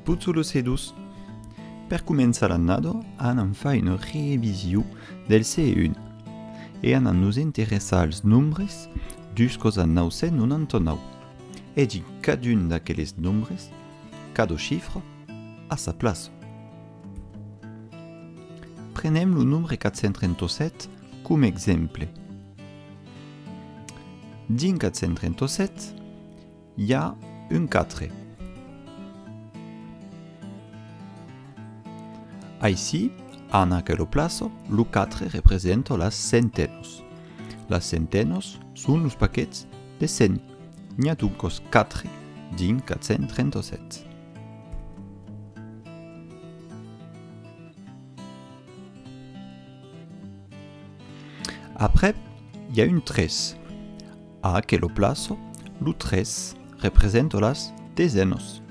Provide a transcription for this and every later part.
Puzzulos edus. Per començar l'annado, anem fa una revisió del CE1 e anem nos interessar als nombres jusqu'aux 999 e din cadun d'aqueles nombres, cada xifre a sa place. Prenem le nombre 437 com exemple. Din 437, hi ha un 4. Aici, en aquella plaça, el 4 representa les centenos. Les centenos són els paquets de 100. N'hi ha donc 4 dins 437. Après, il y a un 3. A aquella plaça, el 3 representa les dezenos.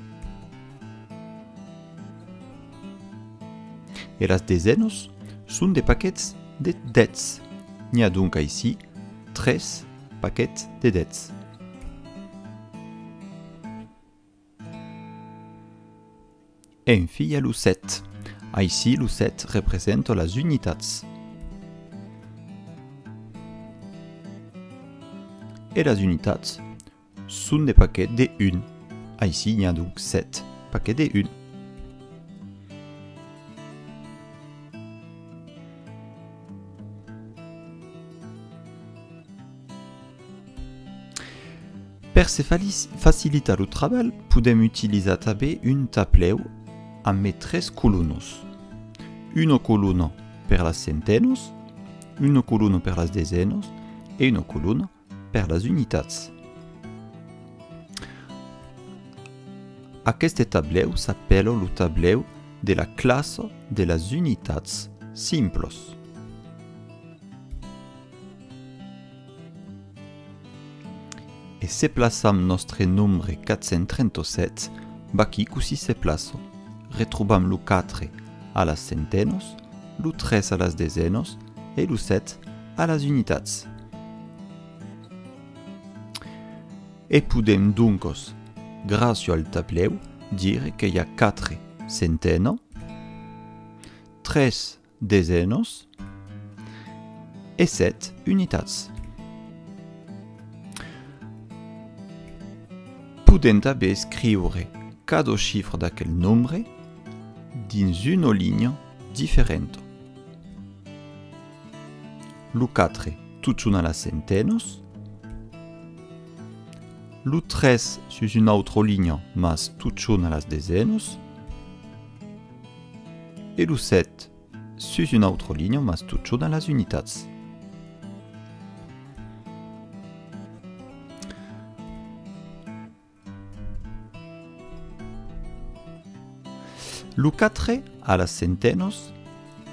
Et les dezenos sont des paquets de 10. Il y a donc ici 13 paquets de 10. Et enfin, il y a le 7. Ici, le 7 représente les unitats. Et les unitats sont des paquets de 1. Ici, il y a donc 7 paquets de 1. Per se facilitar le treball, podem utilitzar també un tableu amb 3 columnes. Una columna per les centenos, una columna per les dezenos i una columna per les unitats. Aquest tableu s'appela el tableu de la classe de les unitats simples. E se plaçam nostre nombre 437, aquí così se plaça. Retrobam el 4 a les centenos, el 3 a les dezenos i el 7 a les unitats. E podem donc, gràcies al tableu, dir que hi ha 4 centenos, 3 dezenos i 7 unitats. Podem també escriure cada xifre d'aquell nombre dins una línia diferent. El 4 tot són a les centenos, el 3 sus una altra línia mas tot són a les dezenos i el 7 sus una altra línia mas tot són a les unitats. El 4 a les centenos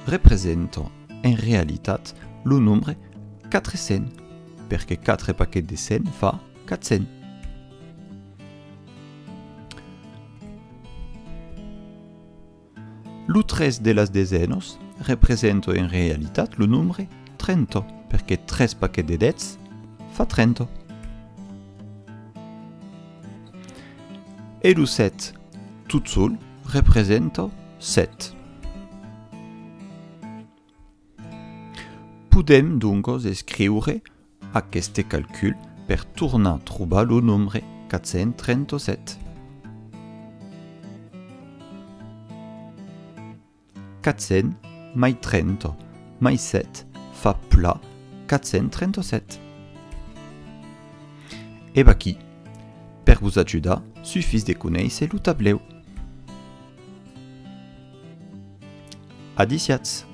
representa en realitat el nombre 400, perquè 4 paquets de 100 fa 400. El 3 de les dezenos representa en realitat el nombre 30, perquè 3 paquets de 10 fa 30. I el 7 tot sol representa 7. Podem donc escriure aquest calcul per tornar a trobar el nombre 437. 400 mai 30 mai 7 fa pla 437. E aquí, per vos ajudar, suffis de conèixer el tableu. Adiciats!